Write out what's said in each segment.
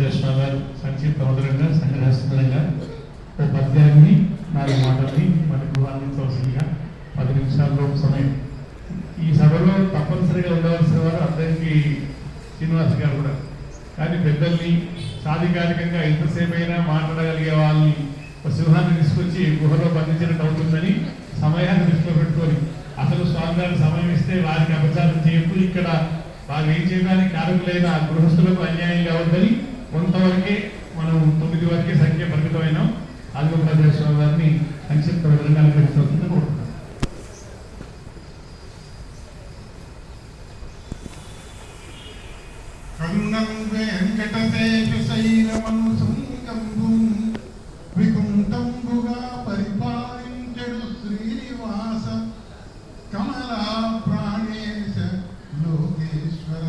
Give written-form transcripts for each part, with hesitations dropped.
వీరభద్రేశ్వర గారు సంక్షిప్త మధురంగా సంగ్రహస్థిరంగా ఒక పద్యాన్ని 4 మాటల్ని మనకు అందించవలసిందిగా 10 నిమిషాల్లో సమయం. ఈ సభలో తప్పనిసరిగా ఉండవలసిన వారు అందరికీ శ్రీనివాస్ గారు కూడా, కానీ పెద్దల్ని సాధికారికంగా ఎంతసేపు అయినా మాట్లాడగలిగే వాళ్ళని ఒక సింహాన్ని తీసుకొచ్చి గుహలో బంధించినట్టు అవుతుందని సమయాన్ని దృష్టిలో పెట్టుకొని అసలు స్వామివారికి సమయం ఇస్తే వారికి అపచారం చేయొద్దు, ఇక్కడ వారు ఏం చేయడానికి కారకులైన గృహస్థులకు అన్యాయం కావద్దని కొంతవరకే మనం 9 వరకే సంఖ్య పరిమితమైనాం. వీరభద్రేశ్వర గారిని సంక్షిప్త వివరంగా అలంకరించవలసిందని కోరుతున్నాను. కరుణం వెంకటేశ శైలమను సంగంబు వికుంఠంబుగా పరిపాలించెడు శ్రీనివాస కమలా ప్రాణేశ లోకేశ్వర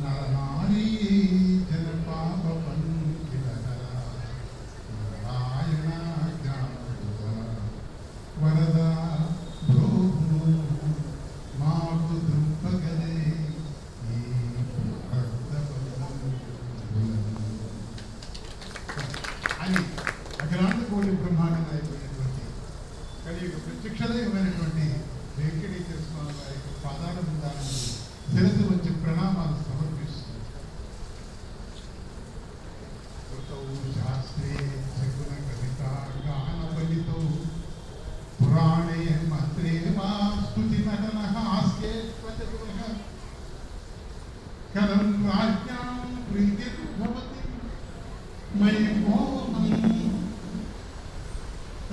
నరనారీ జన పాప పంకిలహర నారాయణ వరద భ్రోహు మాకు దృంపగలే అని అఖిలాండ కోటి బ్రహ్మాండంగా అయిపోయినటువంటి కలియుగ ప్రత్యక్షదైనటువంటి వెంకటేశ్వర స్వామి వారి పాదాల బృందాలను శిరసు వచ్చి ప్రణామాలు సమర్పిస్తుంది. శాస్త్రే శకున కవిత గాన ఫలితో పురాణే మంత్రే వా స్తుతి నటన హాస్యే కరం రాజ్ఞాం ప్రీతిర్భవతి మయి మోహం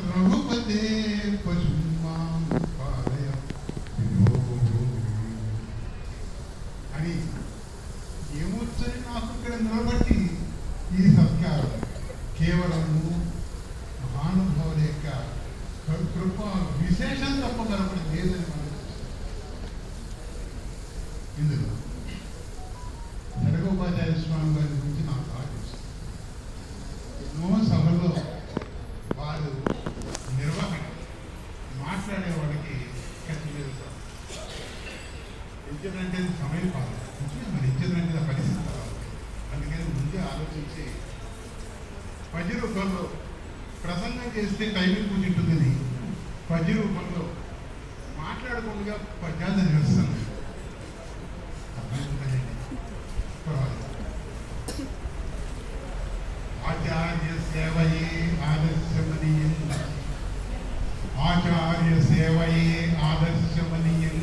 రఘుపతే పశుమాం పాలయ అని ఏమొచ్చని నాకు ఇక్కడ నిలబట్టి ఈ సత్కారం కేవలము మహానుభావుల యొక్క కృప విశేషం తప్ప కనపడి లేదని మనం ఇందులో జగోపాధ్యాయ స్వామి గారి గురించి నాకు ఆలోచిస్తుంది. ఎన్నో సభలో వారు నిర్వహణ మాట్లాడేవాడికి కట్టిలేదు. ఇచ్చేదంటే సమయం కాదు, మరి ఇచ్చేదంటే పరిస్థితి కాదు. అందుకని ముందే ఆలోచించి పద్య రూపంలో ప్రసంగం చేస్తే టైమింగ్ కూర్చుంటుందని పద్య రూపంలో మాట్లాడకుండా పద్యాలు నిలుస్తుంది. ఆచార్య సేవయే ఆదర్శమనీయం, ఆచార్య సేవయే ఆదర్శమనీయం,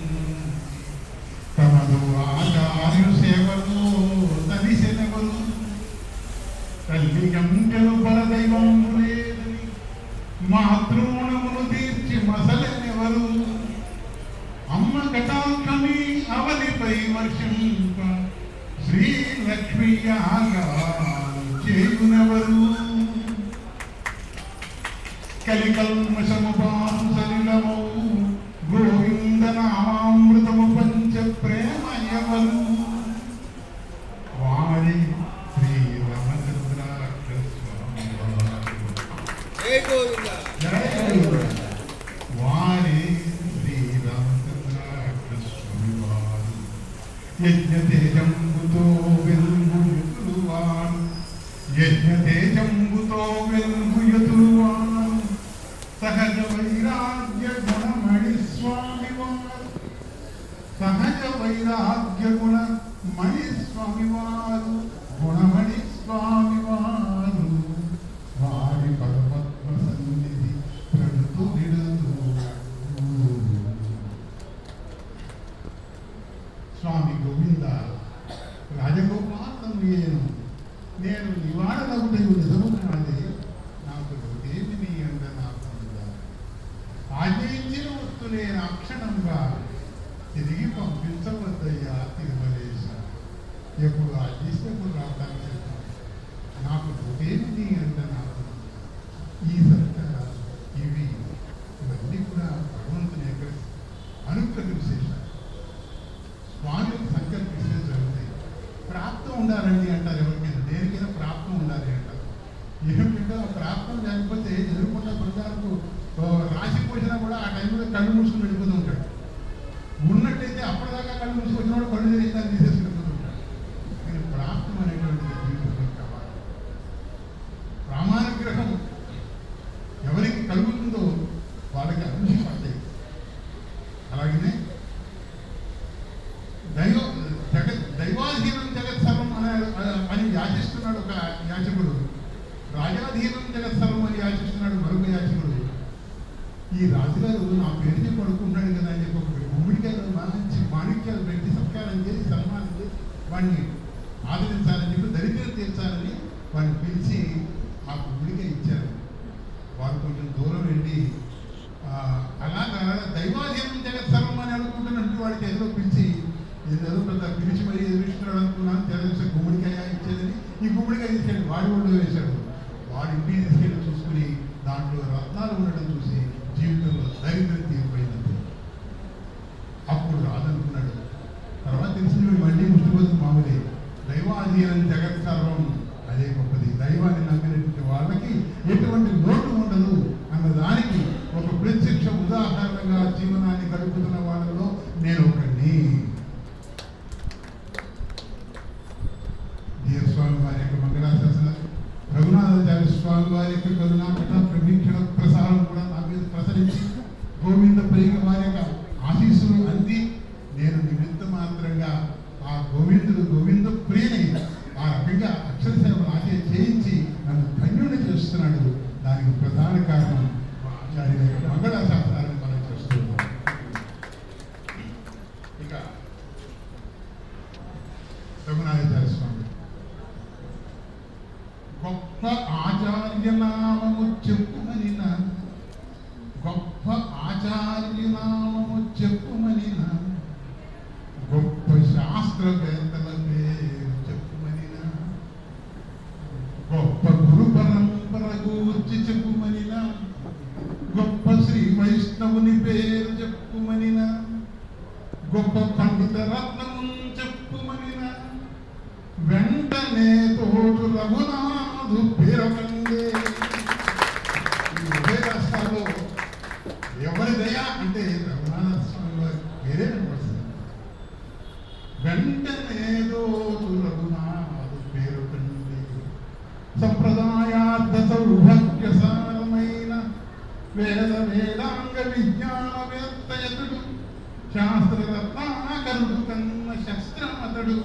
తమదు ఆచార్య సేవలో తనిసెనవరు, తల్లి గంటలు బలదైవము లేదని మాతృణమును తీర్చి మసలెనెవరు, అమ్మ కటాక్షమి అవనిపై వర్షింప శ్రీలక్ష్మీ చేయునవరు, కలికల్మషము బాంసలిలమౌ గోవింద నామామృతము పంచ ప్రేమ ఎవరు, వారి శ్రీ రామచంద్రాక్ష స్వామి వారి శ్రీ రామచంద్రాక్ష స్వామి వారు యజ్ఞతేజంబుతో వెలుగువారు, యజ్ఞతేజంబుతో వెలుగుయతులువారు, సహజ వైరాగ్య గుణమణి స్వామి వారు, సహజ వైరాగ్య గుణమణి స్వామి వారు, గుణమణి స్వామి వారు, వారి పరపత్వ సన్నిధి ప్రభుత్వ విడుదల స్వామి గోవింద రాజగోపాలం నేను నివారణగుటకు నిజము కాదే, నాకు ఏమి నీ అండ నాకు ఆజయించిన వస్తు నేను అక్షణంగా తిరిగి పంపించవద్దయ్యా తిరుమలేశ. ఎప్పుడు ఆజయిస్తప్పుడు రావడానికి చెప్తాను, నాకు ఏమి నీ అండ నాకు ఈ సత్కారాలు ఇవన్నీ కూడా భగవంతుని యొక్క అనుగ్రహ విశేషాలు. స్వామికి సంకల్పిస్తే జరుగుతాయి. ప్రాప్తం ఉండాలండి అంటారు, ఎవరికైనా దేనికైనా ప్రాప్తం ఉండాలి అంటారు. ఏమిటంటే ఆ ప్రాప్తం లేకపోతే ఎదుర్కొన్న ప్రజలకు రాసి పోసినా కూడా ఆ టైంలో కళ్ళు మూసుకుని వెళ్ళిపోతూ ఉంటాడు. ఉన్నట్టయితే అప్పటిదాకా కళ్ళు మూసుకొచ్చినప్పుడు కళ్ళు జరిగి దాన్ని తీసేసి వెళ్ళిపోతూ ఉంటాడు. కానీ ప్రాప్తం అనేటువంటిది రాజాధీనం జగత్సర్వం అని యాచిస్తున్నాడు మరొక యాచకుడు. ఈ రాజుగారు నా పేరు చెప్పి పడుకుంటున్నాడు కదా అని చెప్పి ఒక గుమ్మడికాయలు మంచి మాణిక్యాలు పెట్టి సత్కారం చేసి సన్మానం చేసి వాడిని ఆదరించాలని చెప్పి దరిద్రం తీర్చాలని వాడిని పిలిచి ఆ గుమ్మడికాయ ఇచ్చారు. వారు కొంచెం దూరం వెళ్ళి అలాగా దైవాధీనం జగత్సర్వం అని అనుకుంటున్నట్టు వాడికి ఎదురు పిలిచి ఏదో పెద్ద పిలిచి మరి ఎదురుస్తున్నాడు అనుకున్నాను. తెరదీసే గుమ్మడికాయ ఇచ్చేదని ఈ గుమ్మడికాయ తీసుకెళ్ళి వాడి ఒళ్ళో వేశాడు. వాడి ఇంటికి తీసుకెళ్ళి చూసుకుని దాంట్లో రత్నాలు ఉండడం చూసి జీవితంలో దరిద్రం తీరిపోయింది. అప్పుడు రాదనుకున్నాడు. తర్వాత తెలిసిన మళ్ళీ ముష్టిపోతు మామూలే. దైవాధీనం జగత్సర్వం అదే గొప్పది. దైవాన్ని నమ్మినటువంటి వాళ్ళకి ఎటువంటి లోటు ఉండదు అన్నదానికి ఒక ప్రత్యక్ష ఉదాహరణగా జీవనాన్ని గడుపుతున్న వాళ్ళలో నేను ఒకడిని. స్వామి వారి యొక్క మంగళాశాసన రఘునాథాచార్య స్వామి వారి యొక్క కరుణాకట ప్రవీక్షణ ప్రసారం కూడా నా మీద ప్రసరించి గోవింద ప్రియ వారి యొక్క ఆశీస్సులు అంది. నేను నిమిత్త మాత్రంగా ఆ గోవింద ప్రియని ఆ రకంగా అక్షర సేవలు ఆశయ చేయించి నన్ను ధన్యుని చేస్తున్నాడు. దానికి ప్రధాన కారణం మా ఆచార్యుల యొక్క మంగళాశాసనాన్ని మనం చేస్తున్నాం. ఇక రఘునాథాచార్య స్వామి గొప్ప ఆచార్యనామము చెప్పుమనిన గొప్ప ఆచార్యనామము చెప్పుమనిన గొప్ప శాస్త్రవేత్తల పేరు చెప్పుమనిన గొప్ప గురు పరంపర గూర్చి చెప్పుమనిన గొప్ప శ్రీ వైష్ణవుని పేరు చెప్పుమనిన గొప్ప పండిత రత్నము చెప్పుమనిన వెంటనే తోడు రఘునాథు పేరకండే. ఈ ఉభయ రాష్ట్రాల్లో ఎవరి దయా అంటే రఘునాథ స్వామి వారి పేరే కనపడుతుంది. వెంటనే తోడు రఘునాథు పేరకండే. సంప్రదాయార్థ సౌభాగ్యసారమైన వేద వేదాంగ విజ్ఞానవేత్తయతుడు శాస్త్ర రత్నాకరుడు కన్న శస్త్రమతడు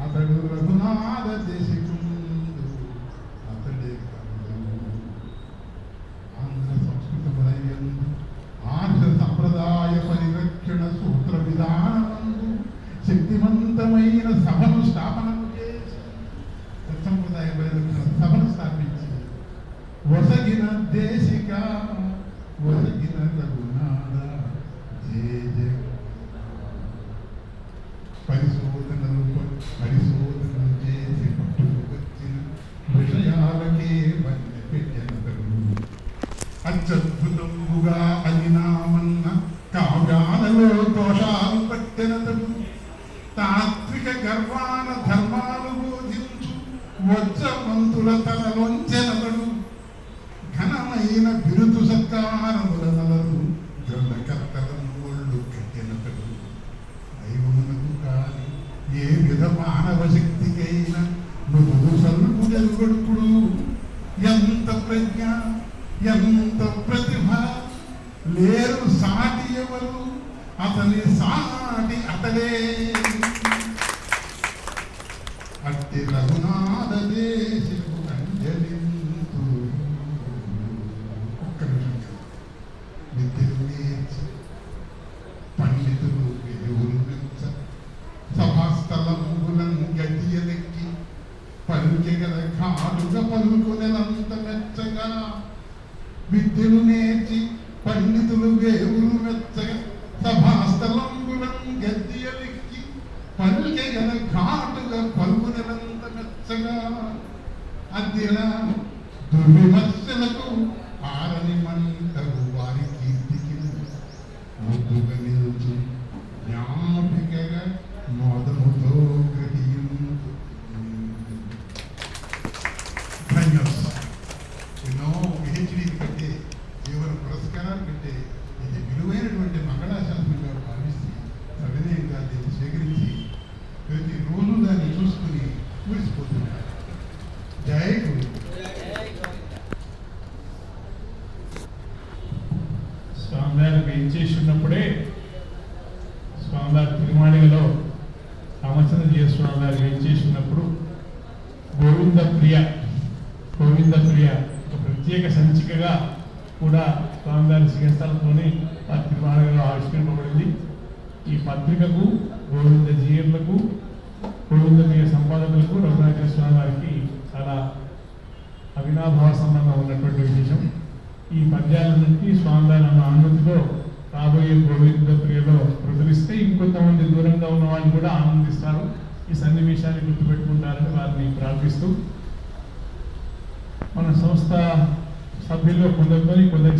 అతడు రఘునాథ దేశికుండు అతడే ఆంధ్ర సంస్కృత పదయందు ఆర్ష సంప్రదాయ పరిరక్షణ సూత్ర విధానమందు శక్తివంతమైన సభను స్థాపనము చేసి సంప్రదాయ పరిరక్షణ సభను స్థాపించి వసగిన దేశిక వసగిన రఘునాథ జయ జయ పరిశోధనలు చేసి పట్టుకు వచ్చిన విషయాలకే వన్నె పెట్టెనతడు. అత్యద్భుతముగా అనినామన్న కావ్యాలలో దోషాలు పట్టెనతడు. తాత్విక గర్వాన ధర్మాలు బోధించు వజ్రవంతుల తలలోంచెనతడు. ఘనమైన బిరుదు సత్కారముల నలరు గ్రంథకర్తలను ఒళ్ళు కట్టెనతడు. దైవమునకు కాని ఏ విధ మానవ శక్తికైనా మృదు సల్పుడెరుగడుపుడు. ఎంత ప్రజ్ఞ ఎంత ప్రతిభ లేరు సాటి ఎవరు అతని సాటి అతడే. అట్టి రఘునాథ దేశపు అంజలింతు. ఒక్క నిమిషం. విద్యను నేర్చి పండితులు విలువలు పెంచ సభాస్థలములను గట్టియలెక్కి పలుకెగల కాలుగా పలుకునెలంత మెచ్చగా. విద్యను నేర్చి పండితులు వేవులు మెచ్చగా సభాస్థలములను గట్టియలెక్కి పలుకెగల ఘాటుగా పలుకునెలంత మెచ్చగా. అదిలా దుర్విమర్శలకు ఆరని మంటలు వారి కీర్తికి ముద్దుగా నిలుచు జ్ఞాపికగా మోదముతో గ్రహించు. ఎన్నో పిహెచ్డీ కంటే కేవలం పురస్కారాలు కంటే ఇది విలువైనటువంటి మంగళాశాసనంగా భావిస్తే సవినయంగా దీన్ని సేకరించి ప్రతిరోజు దాన్ని చూసుకుని మురిసిపోతున్నారు. జై గురు. స్వామివారికి ఏం చేసి ఉన్నప్పుడే స్వామివారి తిరుమాళిలో రామచంద్రజీయ స్వామివారికి ఏం చేసి ఉన్నప్పుడు గోవింద ప్రియ గోవింద ప్రియ ఒక ప్రత్యేక సంచికగా కూడా స్వామివారి శ్రీస్థలంతోనే నిర్వహణలో ఆవిష్కరింపబడింది. ఈ పత్రికకు గోవింద జీర్లకు గోవింద ప్రియ సంపాదకులకు రఘునాథ స్వామి వారికి చాలా అవినాభావ సంబంధం ఉన్నటువంటి విశేషం. ఈ పద్యాలన్నింటినీ స్వామివారి అన్న అనుమతితో రాబోయే గోవింద ప్రియలో ప్రచురిస్తే ఇంకొంతమంది దూరంగా ఉన్న వాళ్ళు కూడా ఆనందిస్తారు, ఈ సన్నివేశాన్ని గుర్తుపెట్టుకుంటారని వారిని ప్రార్థిస్తూ మన సంస్థ సభ్యుల్లో కొందరితో కొందరికి